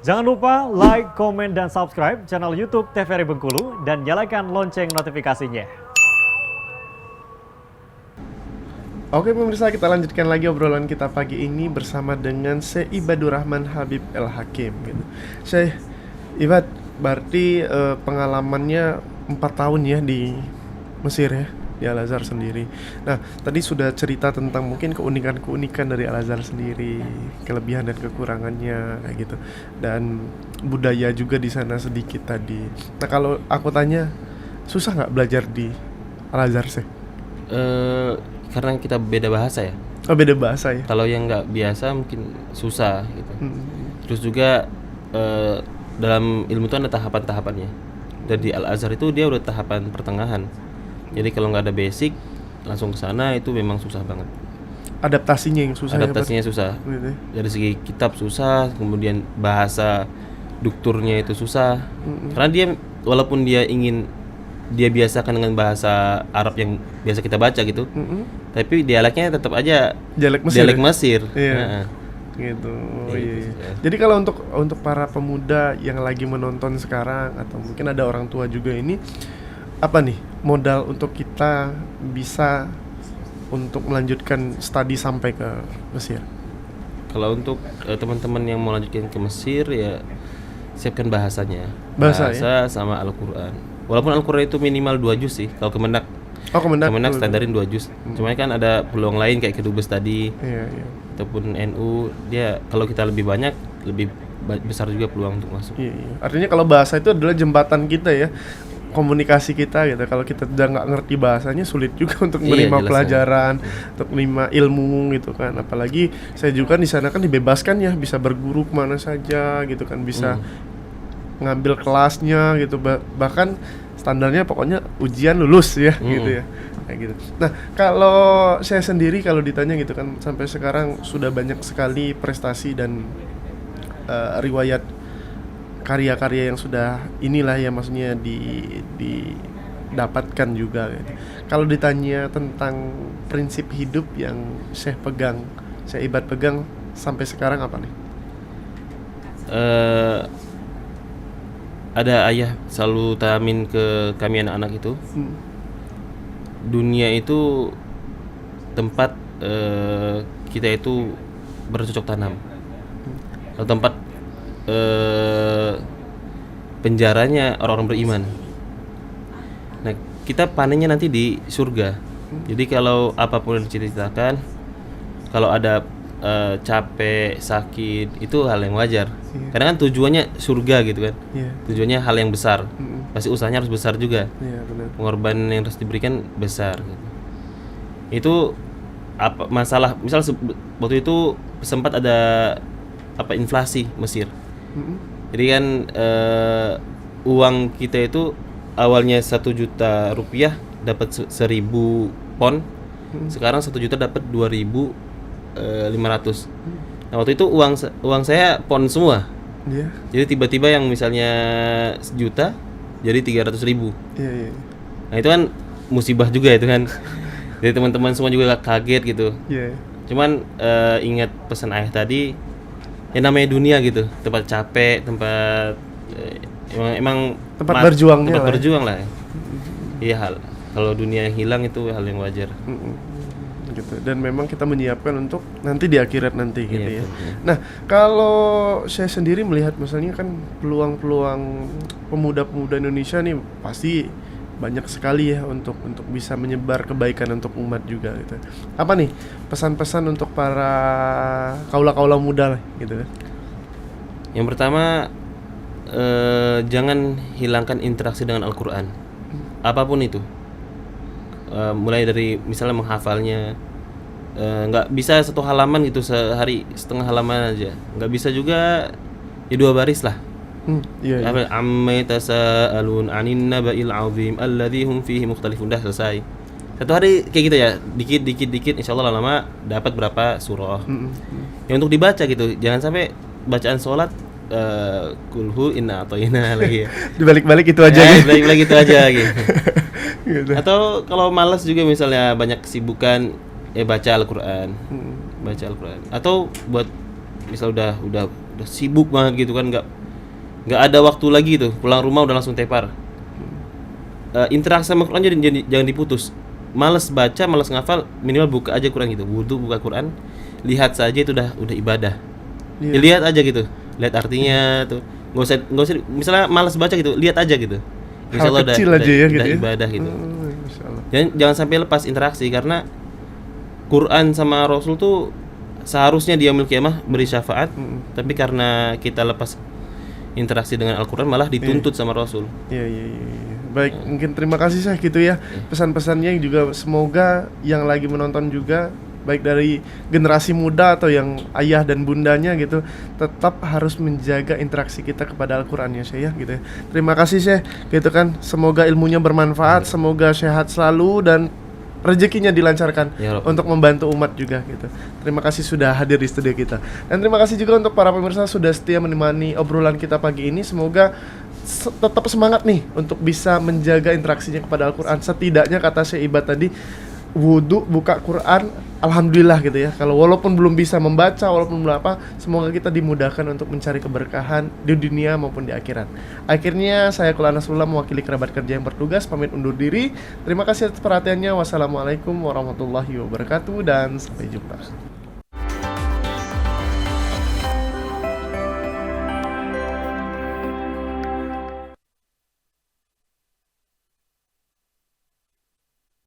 Jangan lupa like, komen, dan subscribe channel YouTube TVRI Bengkulu dan nyalakan lonceng notifikasinya. Oke pemirsa, kita lanjutkan lagi obrolan kita pagi ini bersama dengan Syekh Ibadur Rahman Habib El Hakim gitu. Syekh Ibad, berarti pengalamannya 4 tahun ya di Mesir ya, di Al-Azhar sendiri. Nah, tadi sudah cerita tentang mungkin keunikan-keunikan dari Al-Azhar sendiri, kelebihan dan kekurangannya kayak gitu. Dan budaya juga di sana sedikit tadi. Nah, kalau aku tanya, susah nggak belajar di Al-Azhar sih? Karena kita beda bahasa ya. Oh, beda bahasa ya. Kalau yang nggak biasa mungkin susah gitu. Terus juga dalam ilmu itu ada tahapan-tahapannya. Dan di Al-Azhar itu dia udah tahapan pertengahan. Jadi kalau nggak ada basic langsung ke sana itu memang susah banget. Adaptasinya yang susah. Adaptasinya susah. Gitu. Dari segi kitab susah, kemudian bahasa dukturnya itu susah. Karena dia walaupun dia ingin dia biasakan dengan bahasa Arab yang biasa kita baca gitu, tapi dialeknya tetap aja dialek Mesir. Iya. Gitu. Oh, iya. Jadi kalau untuk para pemuda yang lagi menonton sekarang atau mungkin ada orang tua juga ini, apa nih modal untuk kita bisa untuk melanjutkan studi sampai ke Mesir? Kalau untuk teman-teman yang mau lanjutkan ke Mesir ya siapkan bahasanya. Bahasa sama Al-Qur'an. Walaupun Al-Qur'an itu minimal 2 juz sih. Kalau Kemenak. Kemenak standarin 2 juz. Cuma kan ada peluang lain kayak Kedubes tadi. Iya. Ataupun NU, dia kalau kita lebih banyak lebih besar juga peluang untuk masuk. Iya. Artinya kalau bahasa itu adalah jembatan kita ya, komunikasi kita gitu. Kalau kita udah nggak ngerti bahasanya sulit juga untuk menerima pelajaran, untuk menerima ilmu gitu kan. Apalagi saya juga di sana kan dibebaskan ya, bisa berguru kemana saja gitu kan, bisa ngambil kelasnya gitu, bahkan standarnya pokoknya ujian lulus ya gitu ya. Kayak gitu. Nah, kalau saya sendiri kalau ditanya gitu kan, sampai sekarang sudah banyak sekali prestasi dan riwayat karya-karya yang sudah inilah ya maksudnya didapatkan juga gitu. Kalau ditanya tentang prinsip hidup yang Syekh pegang, Syekh Ibad pegang sampai sekarang apa nih? Ada ayah selalu tamin ke kami anak-anak itu. Dunia itu tempat kita itu bercocok tanam. Atau tempat penjaranya orang-orang beriman. Nah, kita panennya nanti di surga. Jadi kalau apapun yang diceritakan, kalau ada capek, sakit, itu hal yang wajar. Karena kan tujuannya surga gitu kan. Tujuannya hal yang besar. Pasti usahanya harus besar juga. Pengorbanan yang harus diberikan besar gitu. Itu apa masalah, misal waktu itu sempat ada inflasi Mesir. Jadi kan uang kita itu awalnya 1 juta rupiah dapat 1.000 pon. Sekarang 1 juta dapat 2.500. Nah, waktu itu uang saya pon semua. Jadi tiba-tiba yang misalnya 1 juta jadi 300.000. Nah, itu kan musibah juga itu kan. Jadi teman-teman semua juga kaget gitu. Cuman ingat pesan ayah tadi, ya namanya dunia gitu, tempat capek, tempat emang tempat berjuang lah. Iya, kalau dunia yang hilang itu hal yang wajar. Gitu. Dan memang kita menyiapkan untuk nanti di akhirat nanti gitu ya. Nah, kalau saya sendiri melihat misalnya kan peluang-peluang pemuda-pemuda Indonesia nih pasti banyak sekali ya untuk bisa menyebar kebaikan untuk umat juga gitu. Apa nih pesan-pesan untuk para kaula-kaula muda lah gitu kan? Yang pertama, jangan hilangkan interaksi dengan Al-Qur'an. Apapun itu. Mulai dari misalnya menghafalnya, nggak bisa 1 halaman gitu sehari, setengah halaman aja. Nggak bisa juga ya 2 baris lah. Amma yatasaalun 'anin naba'il 'azim alladzi hum fihi mukhtalifun. Dah selesai. 1 hari kayak gitu ya, dikit insyaallah lama dapat berapa surah. Ya untuk dibaca gitu. Jangan sampai bacaan sholat kulhu inna atoina lagi ya. Dibalik-balik itu aja. Balik-balik itu aja gitu. Gitu. Atau kalau malas juga misalnya banyak kesibukan, baca Al-Qur'an. Baca Al-Qur'an. Atau buat misal udah udah sibuk banget gitu kan, nggak ada waktu lagi tuh, pulang rumah udah langsung tepar. Interaksi sama Quran jangan diputus. Males baca, males ngafal, minimal buka aja Quran gitu. Wudu buka Quran, lihat saja itu udah ibadah. Iya. Ya, lihat aja gitu, lihat artinya tuh. Nggak usah misalnya males baca gitu, lihat aja gitu. Insya Allah Hal kecil aja ya gitu ya. ibadah gitu. Masya Allah. Jangan sampai lepas interaksi, karena Quran sama Rasul tuh seharusnya di yaumil qiyamah beri syafaat, tapi karena kita lepas interaksi dengan Al-Quran malah dituntut sama Rasul. Iya. Baik, mungkin terima kasih Syekh gitu ya. Pesan-pesannya juga semoga yang lagi menonton juga, baik dari generasi muda atau yang ayah dan bundanya gitu, tetap harus menjaga interaksi kita kepada Al-Quran ya Syekh ya gitu ya. Terima kasih Syekh gitu kan. Semoga ilmunya bermanfaat, semoga sehat selalu dan rezekinya dilancarkan Ya Rabb. untuk membantu umat juga gitu. Terima kasih sudah hadir di studio kita. Dan terima kasih juga untuk para pemirsa sudah setia menemani obrolan kita pagi ini. Semoga tetap semangat nih untuk bisa menjaga interaksinya kepada Al-Quran. Setidaknya kata Syekh Ibad tadi, wudu, buka Quran, alhamdulillah gitu ya. Kalau walaupun belum bisa membaca, walaupun belum apa, semoga kita dimudahkan untuk mencari keberkahan di dunia maupun di akhirat. Akhirnya saya Kula Nasrullah mewakili kerabat kerja yang bertugas pamit undur diri. Terima kasih atas perhatiannya. Wassalamualaikum warahmatullahi wabarakatuh dan sampai jumpa.